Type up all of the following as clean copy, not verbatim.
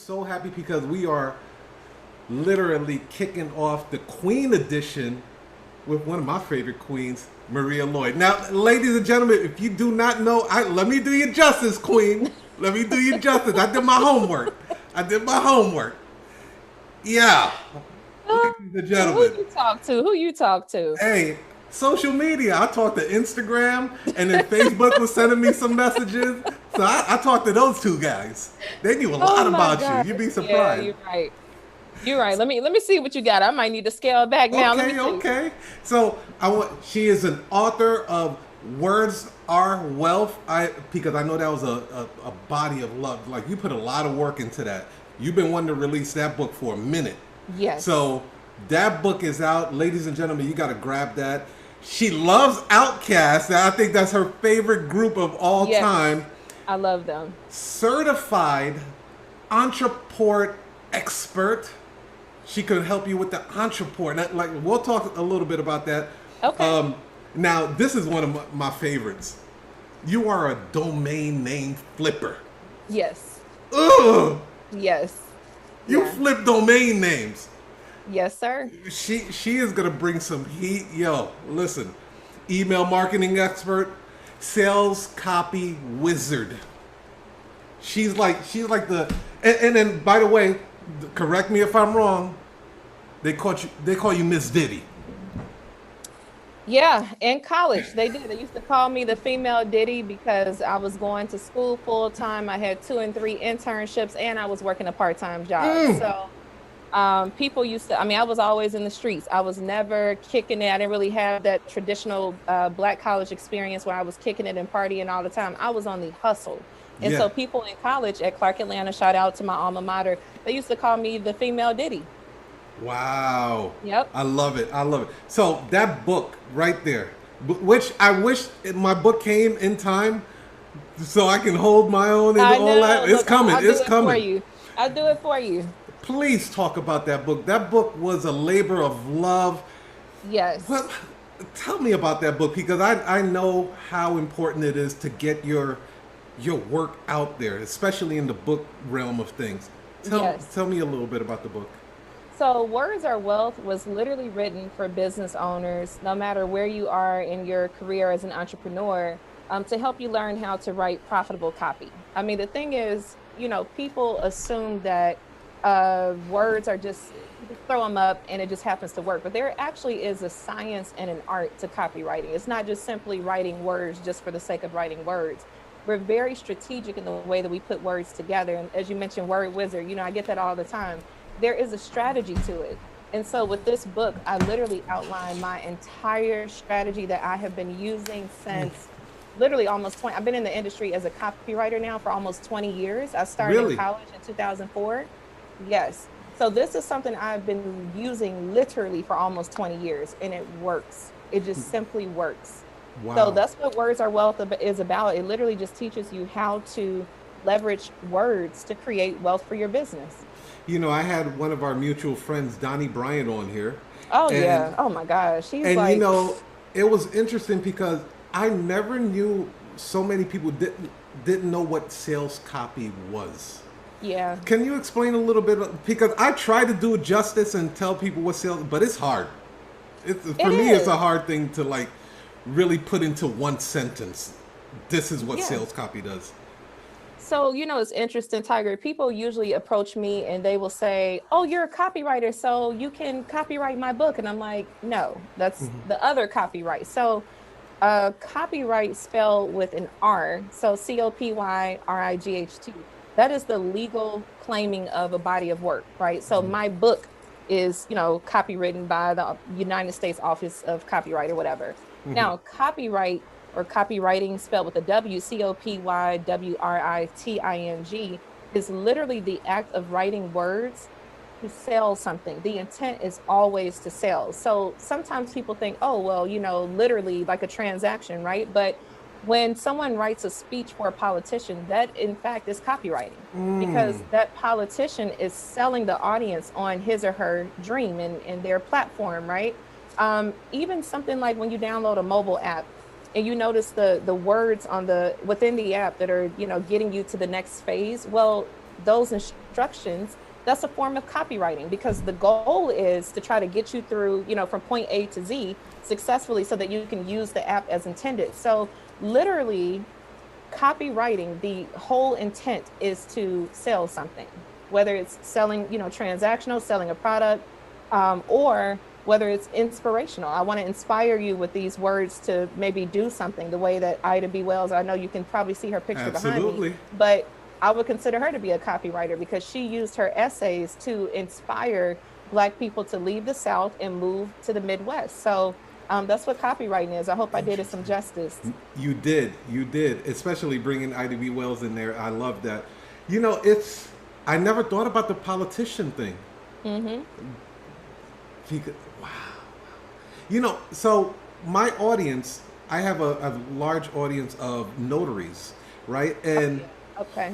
so happy because we are literally kicking off the Queen edition with one of my favorite queens, Maria Lloyd. Now, ladies and gentlemen, if you do not know, let me do you justice, Queen. Let me do you justice. I did my homework. I did my homework. Yeah, ladies and Who gentlemen. you talk to? Who you talk to? Hey, social media. I talked to Instagram, and then Facebook was sending me some messages. So I talked to those two guys. They knew a Oh lot my about you. gosh. You'd be Yeah, surprised. you're right. You're right. Let me see what you got. I might need to scale back now. Let me Okay, see. okay. So I want. She is an author of Words Are Wealth. Because I know that was a body of love. Like you put a lot of work into that. You've been wanting to release that book for a minute. Yes. So that book is out, ladies and gentlemen. You got to grab that. She loves Outcast. I think that's her favorite group of all Yes. time. I love them. Certified entrepreneur expert. She could help you with the entrepreneur. Like we'll talk a little bit about that. Okay. Now this is one of my favorites. You are a domain name flipper. Yes. Ugh, Yes. you Yeah. flip domain names. Yes, sir. She is gonna bring some heat. Yo, listen, email marketing expert, sales copy wizard. She's like the and then by the way, correct me if I'm wrong. They call you Miss Diddy. Yeah, in college they did. They used to call me the female Diddy because I was going to school full time. I had 2 and 3 internships, and I was working a part time job. So people used to. I mean, I was always in the streets. I was never kicking it. I didn't really have that traditional black college experience where I was kicking it and partying all the time. I was on the hustle. And Yeah. so people in college at Clark Atlanta, shout out to my alma mater, they used to call me the female Diddy. Wow. Yep. I love it. I love it. So that book right there, which I wish my book came in time so I can hold my own and I all that. know. It's Look, coming. I'll do It's it for coming. you. I'll do it for you. Please talk about that book. That book was a labor of love. Yes. Well, tell me about that book because I know how important it is to get your work out there, especially in the book realm of things. Yes. Tell me a little bit about the book. So, Words Are Wealth was literally written for business owners, no matter where you are in your career as an entrepreneur, to help you learn how to write profitable copy. I mean, the thing is, people assume that words are just, you just throw them up and it just happens to work. But there actually is a science and an art to copywriting. It's not just simply writing words just for the sake of writing words. We're very strategic in the way that we put words together. And as you mentioned, word wizard, I get that all the time. There is a strategy to it. And so with this book, I literally outline my entire strategy that I have been using since literally almost 20. I've been in the industry as a copywriter now for almost 20 years. I started in Really? college in 2004. Yes. So this is something I've been using literally for almost 20 years, and it works. It just simply works. So Wow. that's what Words Are Wealth is about. It literally just teaches you how to leverage words to create wealth for your business. I had one of our mutual friends, Donnie Bryant, on here, Oh and yeah. Oh my gosh. She's and like, it was interesting because I never knew so many people didn't know what sales copy was. yeah, Can you explain a little bit? Because I try to do justice and tell people what sales, but it's hard. For it me, it's is. a hard thing to like really put into one sentence. This is what Yeah. sales copy does. So, it's interesting, Tiger. People usually approach me and they will say, "Oh, you're a copywriter, so you can copyright my book." And I'm like, "No, that's the other copyright." So, copyright spelled with an R, so COPYRIGHT. That is the legal claiming of a body of work, right? So my book is, copywritten by the United States Office of Copyright or whatever. Now, copyright or copywriting spelled with a W, COPYWRITING, is literally the act of writing words to sell something. The intent is always to sell. So sometimes people think, oh, well, literally like a transaction, right? But when someone writes a speech for a politician, that in fact is copywriting because that politician is selling the audience on his or her dream and their platform, right? Even something like when you download a mobile app and you notice the words on the within the app that are getting you to the next phase. Well, those instructions, that's a form of copywriting, because the goal is to try to get you through, from point A to Z successfully so that you can use the app as intended. So literally, copywriting, the whole intent is to sell something, whether it's selling, transactional, selling a product, or whether it's inspirational. I want to inspire you with these words to maybe do something, the way that Ida B. Wells, I know you can probably see her picture behind me, but I would consider her to be a copywriter because she used her essays to inspire Black people to leave the South and move to the Midwest. So that's what copywriting is. I hope I did it some justice. You did, especially bringing Ida B. Wells in there. I love that. I never thought about the politician thing. Mm-hmm. Wow. So my audience, I have a large audience of notaries, right? And okay.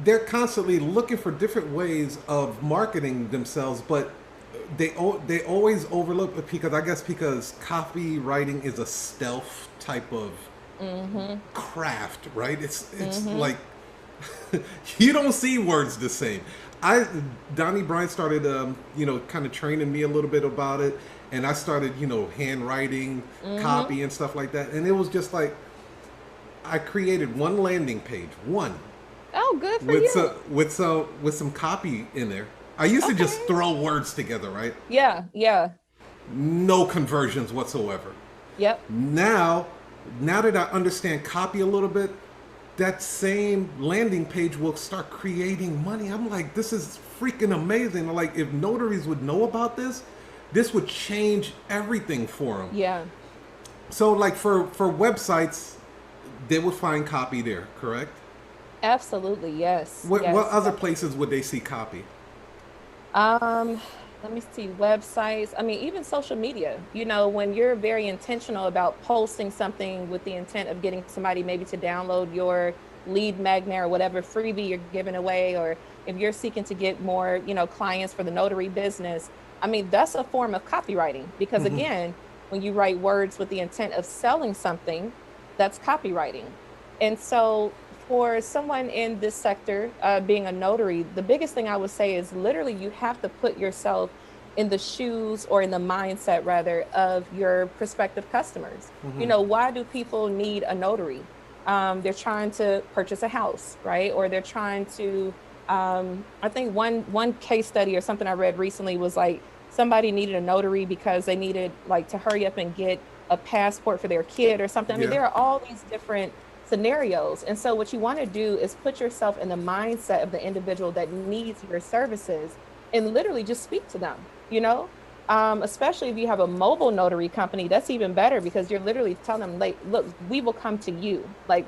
They're constantly looking for different ways of marketing themselves, but they always overlook, because copywriting is a stealth type of craft, right? It's like you don't see words the same. Donnie Bryant started kind of training me a little bit about it, and I started handwriting copy and stuff like that, and it was just like I created one landing page, Oh, good for you. With some copy in there. I used to just throw words together, right? Yeah. No conversions whatsoever. Yep. Now that I understand copy a little bit, that same landing page will start creating money. I'm like, this is freaking amazing. Like, if notaries would know about this would change everything for them. Yeah. So, like, for websites, they would find copy there, correct? Absolutely, yes. What other places would they see copy? Let me see, websites. I mean, even social media. When you're very intentional about posting something with the intent of getting somebody maybe to download your lead magnet or whatever freebie you're giving away, or if you're seeking to get more, clients for the notary business, I mean, that's a form of copywriting, because again, when you write words with the intent of selling something, that's copywriting. And so for someone in this sector, being a notary, the biggest thing I would say is literally you have to put yourself in the shoes, or in the mindset rather, of your prospective customers. Why do people need a notary? They're trying to purchase a house, right? Or they're trying to, I think one case study or something I read recently was like somebody needed a notary because they needed like to hurry up and get a passport for their kid or something. I mean, there are all these different scenarios. And so what you want to do is put yourself in the mindset of the individual that needs your services and literally just speak to them, especially if you have a mobile notary company. That's even better, because you're literally telling them, like, look, we will come to you. Like,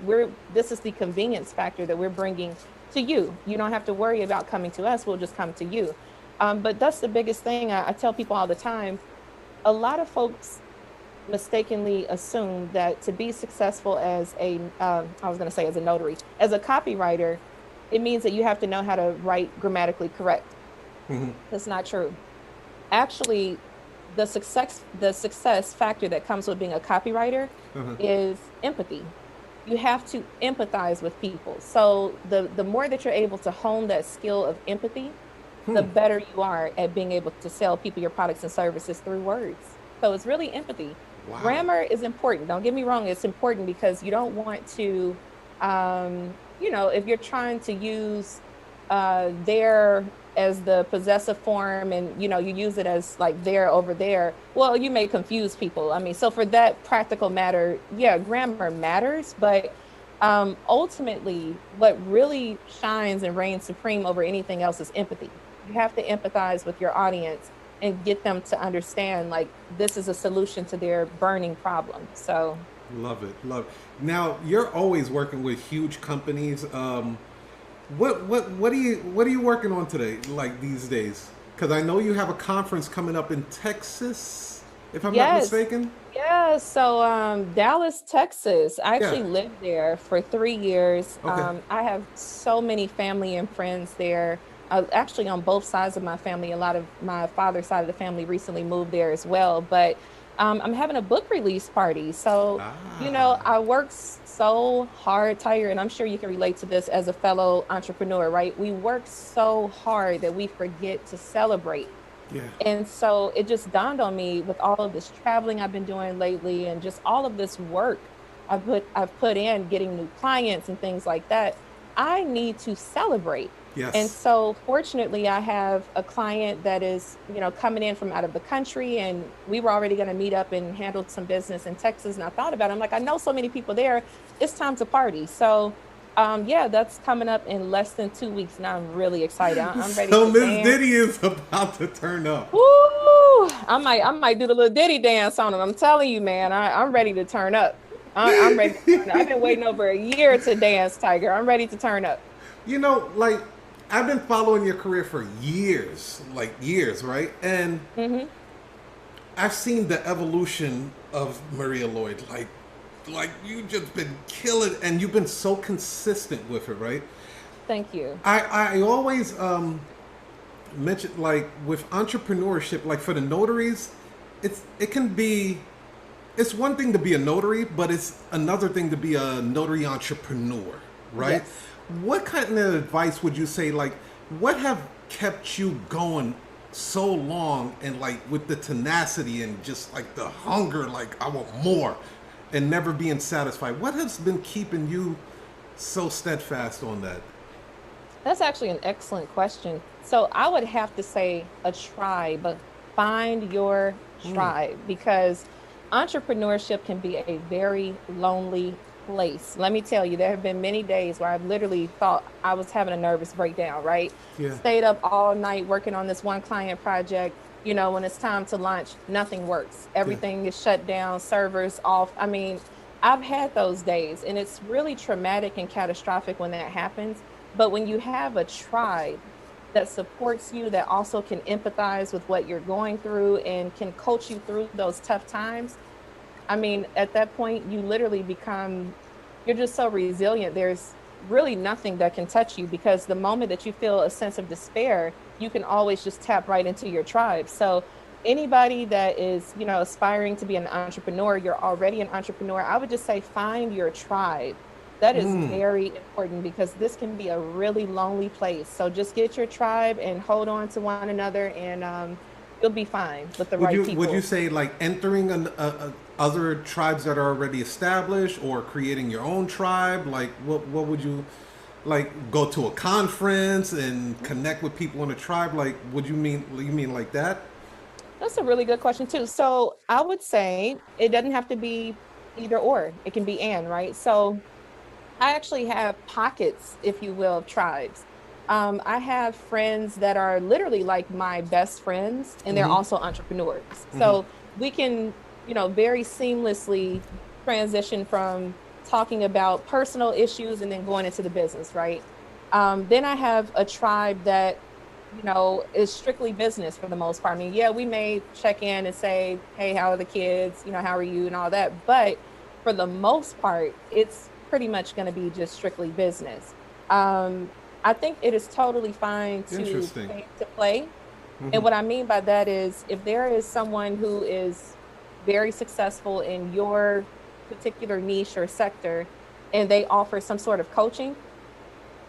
this is the convenience factor that we're bringing to you. You don't have to worry about coming to us. We'll just come to you. But that's the biggest thing. I tell people all the time, a lot of folks mistakenly assume that to be successful as as a notary, as a copywriter, it means that you have to know how to write grammatically correct. That's not true. Actually, the success factor that comes with being a copywriter is empathy. You have to empathize with people. So the more that you're able to hone that skill of empathy, the better you are at being able to sell people your products and services through words. So it's really empathy. Wow. Grammar is important. Don't get me wrong. It's important because you don't want to, if you're trying to use there as the possessive form and, you use it as like there over there, well, you may confuse people. I mean, so for that practical matter, grammar matters. But ultimately, what really shines and reigns supreme over anything else is empathy. You have to empathize with your audience and get them to understand, like, this is a solution to their burning problem. So love it. Now, you're always working with huge companies. What are you working on today, like these days? Because I know you have a conference coming up in Texas, if I'm not mistaken. Yeah, so Dallas, Texas. I actually lived there for 3 years. I have so many family and friends there. Actually, on both sides of my family. A lot of my father's side of the family recently moved there as well. But I'm having a book release party. So, Ah, I work so hard, Tiger, and I'm sure you can relate to this as a fellow entrepreneur, right? We work so hard that we forget to celebrate. yeah. And so it just dawned on me with all of this traveling I've been doing lately and just all of this work I've put in getting new clients and things like that. I need to celebrate. And Yes. so fortunately I have a client that is, coming in from out of the country, and we were already going to meet up and handle some business in Texas. And I thought about it. I'm like, I know so many people there. It's time to party. So yeah, that's coming up in less than 2 weeks. Now I'm really excited. I'm ready So to Miss dance. Diddy is about to turn up. Woo! I might do the little ditty dance on them. I'm telling you, man, I'm ready to turn up. I'm ready to turn up. I've been waiting over a year to dance, Tiger. I'm ready to turn up. Like I've been following your career for years, like years, right? And Hmm. I've seen the evolution of Maria Lloyd. Like you just been killing, and you've been so consistent with it, right? Thank you. I always mention like with entrepreneurship, like for the notaries, it can be it's one thing to be a notary, but it's another thing to be a notary entrepreneur, right? Yes. What kind of advice would you say, like, what have kept you going so long and like with the tenacity and just like the hunger, like I want more and never being satisfied? What has been keeping you so steadfast on that? That's actually an excellent question. So I would have to say a tribe. Find your Mm, tribe, because entrepreneurship can be a very lonely place. Let me tell you, there have been many days where I've literally thought I was having a nervous breakdown, right? yeah, Stayed up all night working on this one client project. When it's time to launch, nothing works. yeah. Everything is shut down, servers off. I mean, I've had those days, and it's really traumatic and catastrophic when that happens. But when you have a tribe that supports you, that also can empathize with what you're going through and can coach you through those tough times, I mean, at that point, you literally you're just so resilient. There's really nothing that can touch you, because the moment that you feel a sense of despair, you can always just tap right into your tribe. So, anybody that is, aspiring to be an entrepreneur, you're already an entrepreneur, I would just say find your tribe. That is Mm. very important, because this can be a really lonely place. So, just get your tribe and hold on to one another, and you'll be fine with the right Would you people. say like entering other tribes that are already established or creating your own tribe? Like what would you like go to a conference and connect with people in a tribe? Like would you mean like that? That's a really good question too. So I would say it doesn't have to be either or. It can be and, right? So I actually have pockets, if you will, of tribes. I have friends that are literally like my best friends, and they're Mm-hmm. also entrepreneurs. Mm-hmm. So we can, very seamlessly transition from talking about personal issues and then going into the business, right? Then I have a tribe that, is strictly business for the most part. I mean, yeah, we may check in and say, hey, how are the kids? How are you and all that. But for the most part, it's pretty much going to be just strictly business. Um, I think it is totally fine to Interesting. pay to play. Mm-hmm. And what I mean by that is, if there is someone who is very successful in your particular niche or sector, and they offer some sort of coaching,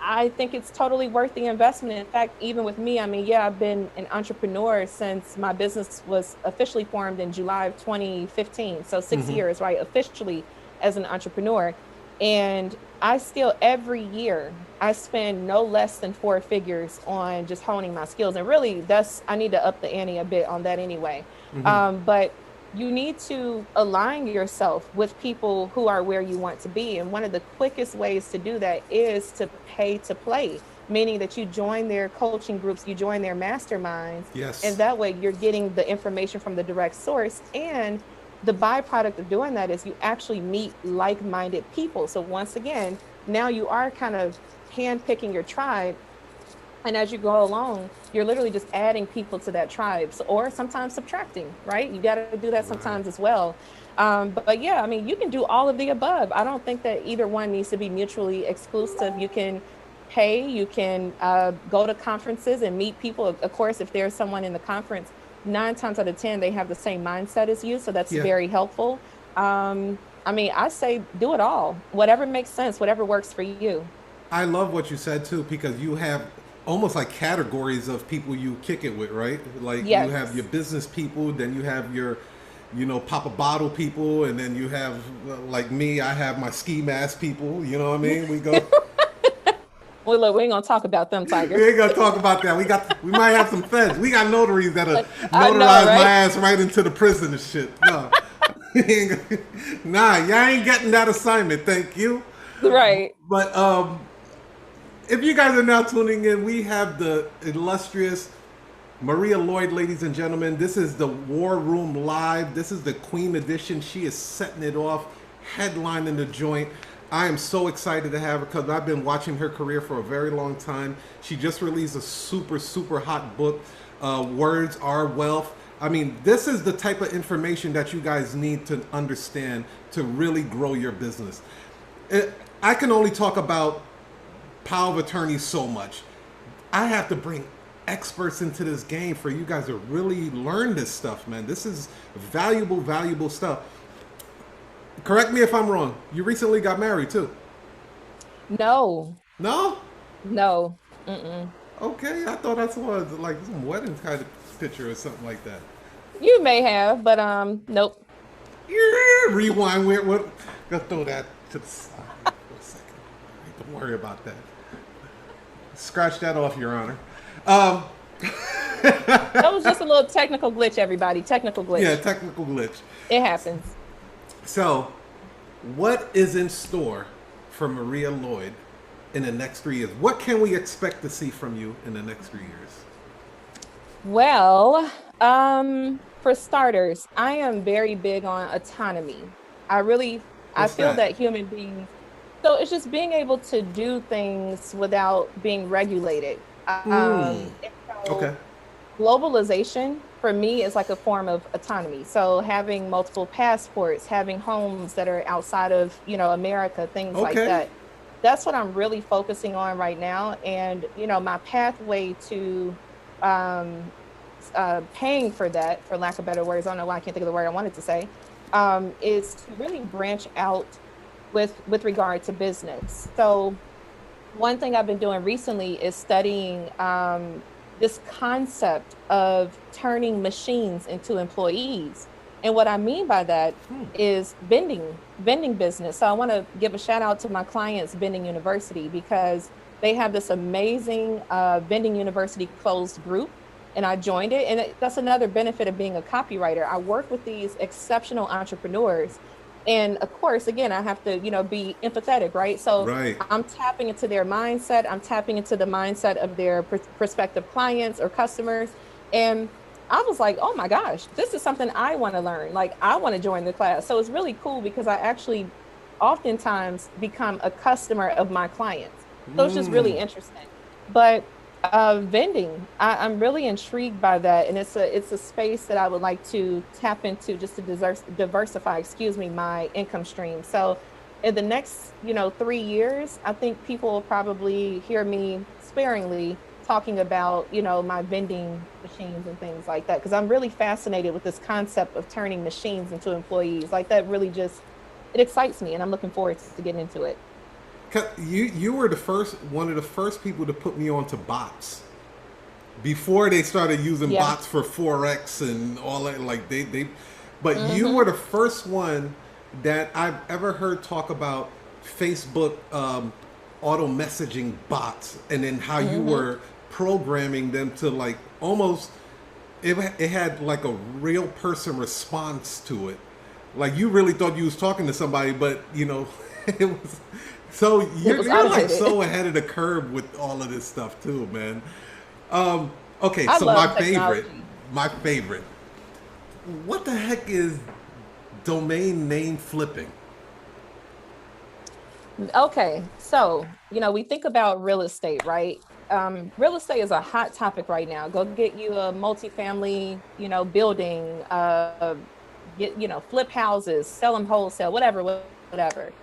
I think it's totally worth the investment. In fact, even with me, I mean, yeah, I've been an entrepreneur since my business was officially formed in July of 2015. So 6 years, right? Officially as an entrepreneur. And I still, every year, I spend no less than four figures on just honing my skills. And really, I need to up the ante a bit on that anyway. But you need to align yourself with people who are where you want to be. And one of the quickest ways to do that is to pay to play, meaning that you join their coaching groups, you join their masterminds, and Yes. that way you're getting the information from the direct source. And the byproduct of doing that is you actually meet like-minded people. So once again, now you are kind of handpicking your tribe, and as you go along, you're literally just adding people to that tribe, or sometimes subtracting, right? You got to do that Right. sometimes as well. But yeah, I mean, you can do all of the above. I don't think that either one needs to be mutually exclusive. You can pay, you can go to conferences and meet people. Of course, if there's someone in the conference 9 times out of 10, they have the same mindset as you. So that's Yeah. very helpful. I mean, I say do it all, whatever makes sense, whatever works for you. I love what you said too, because you have almost like categories of people you kick it with, right? Like you have your Yes. business people, then you have your, pop a bottle people, and then you have like me, I have my ski mask people. You know what I mean? We go. Well, look, we ain't gonna talk about them, Tiger. We ain't gonna talk about that. We might have some feds. We got notaries that'll I know, notarize my right? ass right into the prison and shit. No, nah, y'all ain't getting that assignment. Thank you. Right. But if you guys are now tuning in, we have the illustrious Maria Lloyd, ladies and gentlemen. This is the War Room Live. This is the Queen Edition. She is setting it off, headlining the joint. I am so excited to have her because I've been watching her career for a very long time. She just released a super, super hot book, Words Are Wealth. I mean, this is the type of information that you guys need to understand to really grow your business. I can only talk about power of attorney so much. I have to bring experts into this game for you guys to really learn this stuff, man. This is valuable, valuable stuff. Correct me if I'm wrong. You recently got married too. No, No? no. Mm-mm. Okay, I thought I saw like some wedding kind of picture or something like that. You may have, but nope. Yeah, rewind. What? Go throw that to the side for a second. Don't worry about that. Scratch that off, Your Honor. Um, That was just a little technical glitch, everybody. Technical yeah, glitch. technical glitch. It happens. So, what is in store for Maria Lloyd in the next 3 years? What can we expect to see from you in the next 3 years? Well, for starters, I am very big on autonomy. I What's feel that? that human beings, so it's just being able to do things without being regulated. Mm, And so okay. globalization for me is like a form of autonomy. So having multiple passports, having homes that are outside of, America, things like Okay. that. That's what I'm really focusing on right now. And, my pathway to um, paying for that, for lack of better words, I don't know why I can't think of the word I wanted to say, is to really branch out with regard to business. So one thing I've been doing recently is studying this concept of turning machines into employees. And what I mean by that is vending business. So I want to give a shout out to my clients, Vending University, because they have this amazing Vending University closed group. And I joined it. And that's another benefit of being a copywriter. I work with these exceptional entrepreneurs. And of course, again, I have to, be empathetic, right? So Right. I'm tapping into their mindset. I'm tapping into the mindset of their prospective clients or customers. And I was like, oh my gosh, this is something I want to learn. Like, I want to join the class. So it's really cool because I actually oftentimes become a customer of my clients. So it's just really Mm, interesting. But vending, I'm really intrigued by that, and it's a space that I would like to tap into just to diversify, excuse me, my income stream. So in the next 3 years, I think people will probably hear me sparingly talking about my vending machines and things like that, because I'm really fascinated with this concept of turning machines into employees. Like, that really just, it excites me, and I'm looking forward to getting into it. you were the first one of the first people to put me on to bots before they started using Yeah. bots for forex and all that. Like they but you Hmm. were the first one that I've ever heard talk about Facebook auto messaging bots, and then how you Hmm. were programming them to like almost it had like a real person response to it. Like you really thought you was talking to somebody, but it was. So It you're was you're like automated. so ahead of the curve with all of this stuff too, man. Okay, I so love technology. my favorite. What the heck is domain name flipping? Okay, so we think about real estate, right? Real estate is a hot topic right now. Go get you a multifamily, building, get flip houses, sell them wholesale, whatever, whatever.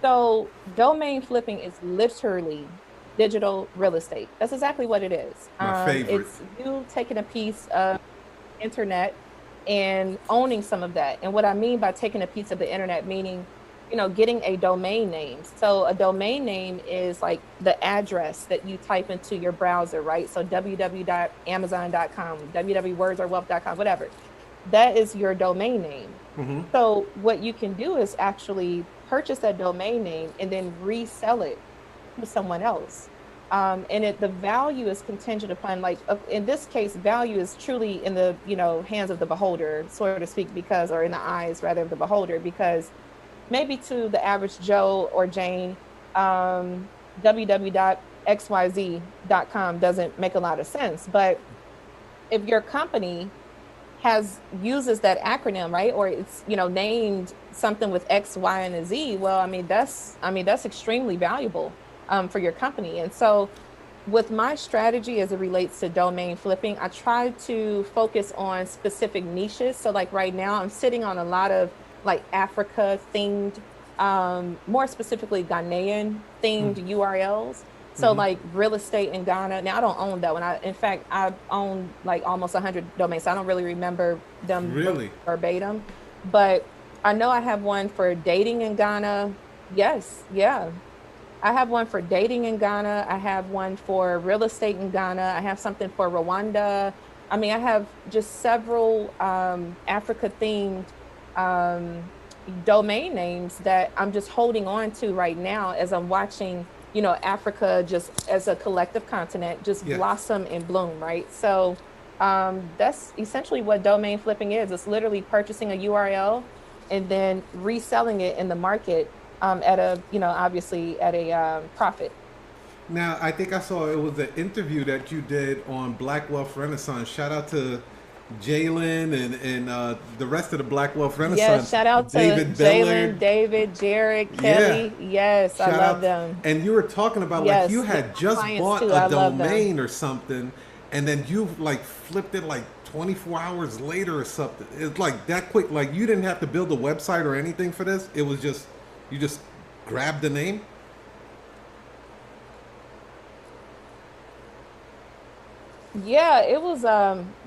So domain flipping is literally digital real estate. That's exactly what it is. My favorite. It's you taking a piece of internet and owning some of that. And what I mean by taking a piece of the internet, meaning, getting a domain name. So a domain name is like the address that you type into your browser, right? So www.amazon.com, www.wordsorwealth.com, whatever. That is your domain name. Mm-hmm. So what you can do is actually purchase that domain name and then resell it to someone else. And the value is contingent upon, like, in this case, value is truly in the, hands of the beholder, so to speak, or in the eyes rather of the beholder, because maybe to the average Joe or Jane, www.xyz.com doesn't make a lot of sense. But if your company uses that acronym, right, or it's named something with X, Y, and a Z, well, that's extremely valuable for your company. And so with my strategy as it relates to domain flipping, I try to focus on specific niches. So like right now I'm sitting on a lot of like Africa themed, more specifically Ghanaian themed URLs. So like real estate in Ghana. Now I don't own that one. In fact, I own like almost 100 domains. So I don't really remember them verbatim, but I know I have one for dating in Ghana. Yes. Yeah. I have one for dating in Ghana. I have one for real estate in Ghana. I have something for Rwanda. I have just several Africa themed domain names that I'm just holding on to right now as I'm watching, Africa just as a collective continent just blossom and bloom, right? So that's essentially what domain flipping is. It's literally purchasing a URL and then reselling it in the market at a, obviously at a profit. Now, I think I saw it was an interview that you did on Black Wealth Renaissance. Shout out to Jalen and the rest of the Black Wealth Renaissance. Yeah, shout out to Jalen, David, Jared, Kelly. Yeah. Yes, I love them. And you were talking about like you had just bought a domain or something, and then you like flipped it like 24 hours later or something. It's like that quick. Like you didn't have to build a website or anything for this. It was just you just grabbed the name. Yeah, it was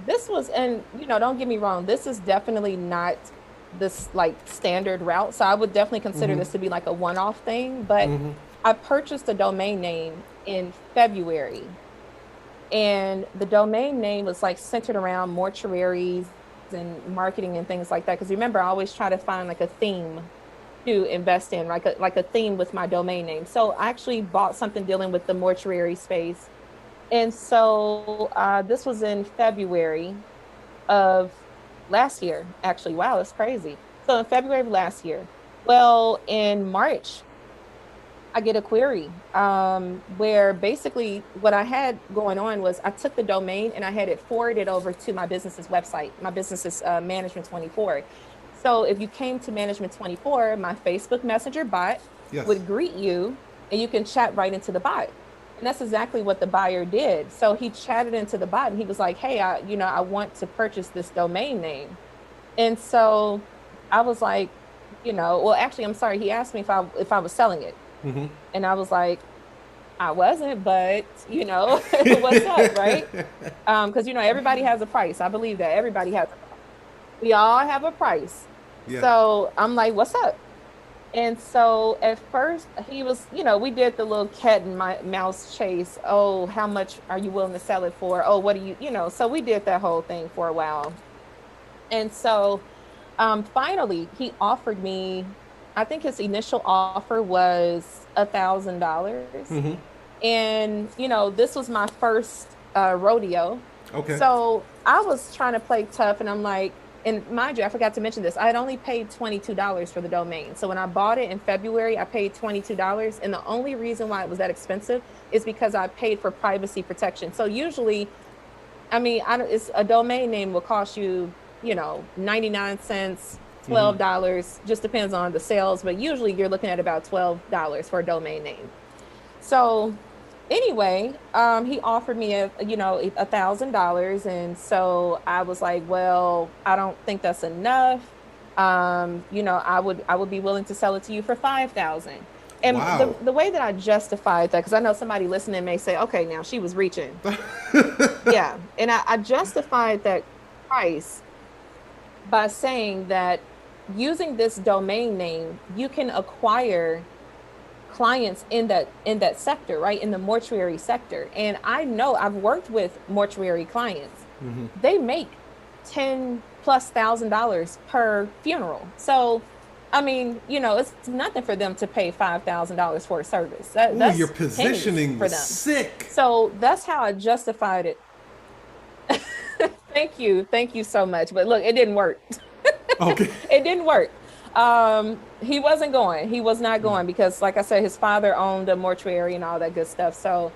this was, and don't get me wrong, this is definitely not this like standard route. So I would definitely consider this to be like a one-off thing, but I purchased a domain name in February. And the domain name was like centered around mortuaries and marketing and things like that. Because remember, I always try to find like a theme to invest in, like a theme with my domain name. So I actually bought something dealing with the mortuary space. And so this was in February of last year, actually. Wow, that's crazy. So in February of last year. Well, in March, I get a query where basically what I had going on was I took the domain and I had it forwarded over to my business's website. My business is Management 24. So if you came to Management 24, my Facebook Messenger bot would greet you and you can chat right into the bot. And that's exactly what the buyer did. So he chatted into the bot and he was like, hey, I want to purchase this domain name. And so I was like, well, actually, I'm sorry. He asked me if I was selling it. And I was like, I wasn't, but what's up, right? Because everybody has a price. I believe that everybody has a price. We all have a price. Yeah. So I'm like, what's up? And so at first he was, we did the little cat and mouse chase. Oh, how much are you willing to sell it for? Oh, what do you, so we did that whole thing for a while. And so finally he offered me, I think his initial offer was $1,000. And, this was my first rodeo. Okay. So I was trying to play tough and I'm like, and mind you, I forgot to mention this. I had only paid $22 for the domain. So when I bought it in February, I paid $22. And the only reason why it was that expensive is because I paid for privacy protection. So usually, it's a domain name will cost you, 99 cents, $12, just depends on the sales. But usually you're looking at about $12 for a domain name. So anyway, he offered me $1,000. And so I was like, well, I don't think that's enough. I would be willing to sell it to you for $5,000. And wow. the way that I justified that, because I know somebody listening may say, okay, now she was reaching. Yeah. And I justified that price by saying that using this domain name, you can acquire clients in that sector, right? In the mortuary sector. And I know I've worked with mortuary clients. They make $10,000+ per funeral. So I mean, you know, it's nothing for them to pay $5,000 for a service. That's your positioning for was them. sick. So that's how I justified it. Thank you so much. But look, it didn't work. Okay. It didn't work. He wasn't going. He was not going because, like I said, his father owned a mortuary and all that good stuff. So,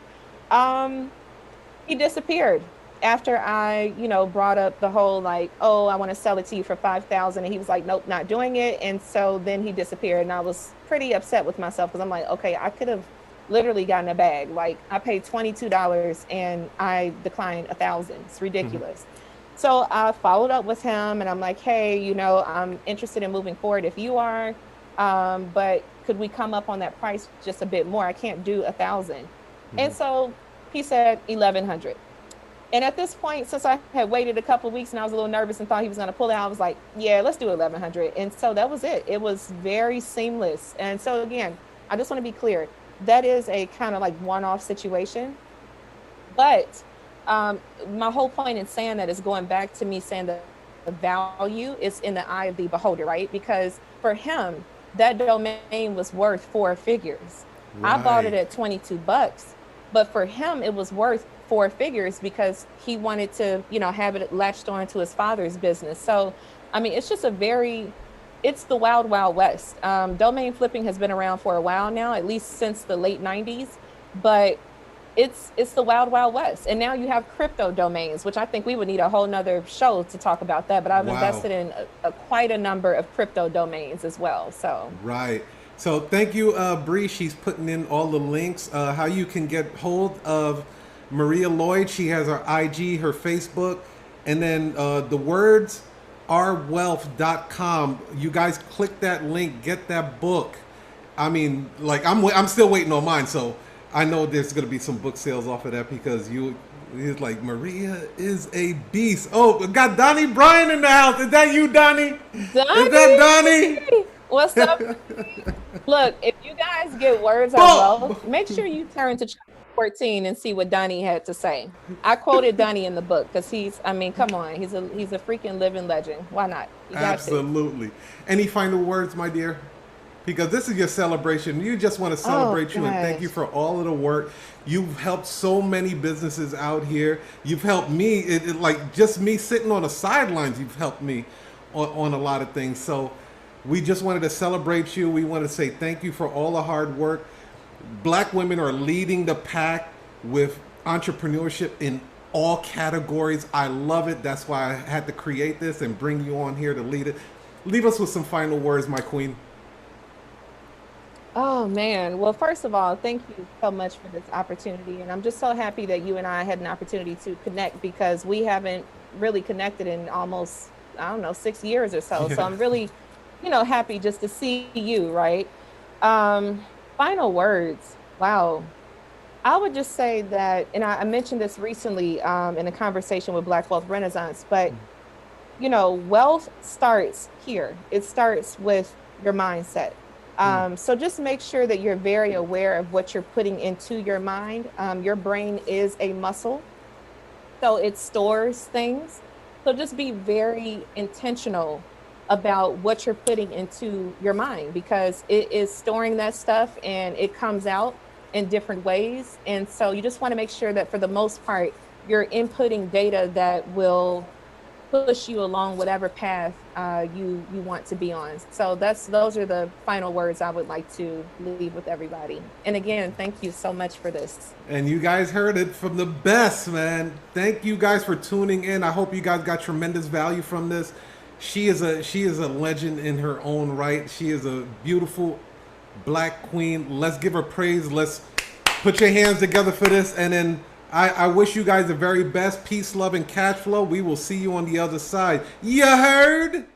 he disappeared after I, you know, brought up the whole like, oh, I want to sell it to you for 5,000, and he was like, nope, not doing it. And so then he disappeared, and I was pretty upset with myself because I'm like, okay, I could have literally gotten a bag. Like I paid $22 and I declined 1,000. It's ridiculous. So I followed up with him and I'm like, hey, you know, I'm interested in moving forward if you are, but could we come up on that price just a bit more? I can't do 1,000. And so he said 1,100. And at this point, since I had waited a couple of weeks and I was a little nervous and thought he was going to pull out, I was like, yeah, let's do 1,100. And so that was it. It was very seamless. And so again, I just want to be clear. That is a kind of like one-off situation. But my whole point in saying that is going back to me saying that the value is in the eye of the beholder, right? Because for him, that domain was worth 4 figures. Right. I bought it at $22, but for him, it was worth 4 figures because he wanted to, you know, have it latched on to his father's business. So, I mean, it's just it's the wild, wild west. Domain flipping has been around for a while now, at least since the late 90s, but it's the wild, wild west. And now you have crypto domains, which I think we would need a whole nother show to talk about that. But I've invested in quite a number of crypto domains as well. So right. So thank you, Bree. She's putting in all the links, how you can get hold of Maria Lloyd. She has her IG, her Facebook, and then the words ourwealth.com. You guys click that link, get that book. I mean, like I'm still waiting on mine, so I know there's going to be some book sales off of that because he's like, Maria is a beast. Oh, we got Donnie Bryant in the house. Is that you, Donnie? Donnie? Is that Donnie? What's up? Look, if you guys get words on wealth, make sure you turn to chapter 14 and see what Donnie had to say. I quoted Donnie in the book because come on, he's a freaking living legend. Why not? You got Absolutely. Any final words, my dear? Because this is your celebration. You just want to celebrate you and thank you for all of the work. You've helped so many businesses out here. You've helped me, like just me sitting on the sidelines, you've helped me on a lot of things. So we just wanted to celebrate you. We want to say thank you for all the hard work. Black women are leading the pack with entrepreneurship in all categories. I love it. That's why I had to create this and bring you on here to lead it. Leave us with some final words, my queen. Oh man. Well, first of all, thank you so much for this opportunity. And I'm just so happy that you and I had an opportunity to connect because we haven't really connected in almost, 6 years or so. So I'm really, happy just to see you, right? Final words. Wow. I would just say that, and I mentioned this recently in a conversation with Black Wealth Renaissance, but wealth starts here. It starts with your mindset. So just make sure that you're very aware of what you're putting into your mind. Your brain is a muscle, so it stores things. So just be very intentional about what you're putting into your mind because it is storing that stuff and it comes out in different ways. And so you just want to make sure that for the most part, you're inputting data that will push you along whatever path you want to be on. So those are the final words I would like to leave with everybody. And again, thank you so much for this. And you guys heard it from the best, man. Thank you guys for tuning in. I hope you guys got tremendous value from this. She is a legend in her own right. She is a beautiful Black queen. Let's give her praise. Let's put your hands together for this. And then I wish you guys the very best. Peace, love, and cash flow. We will see you on the other side. You heard?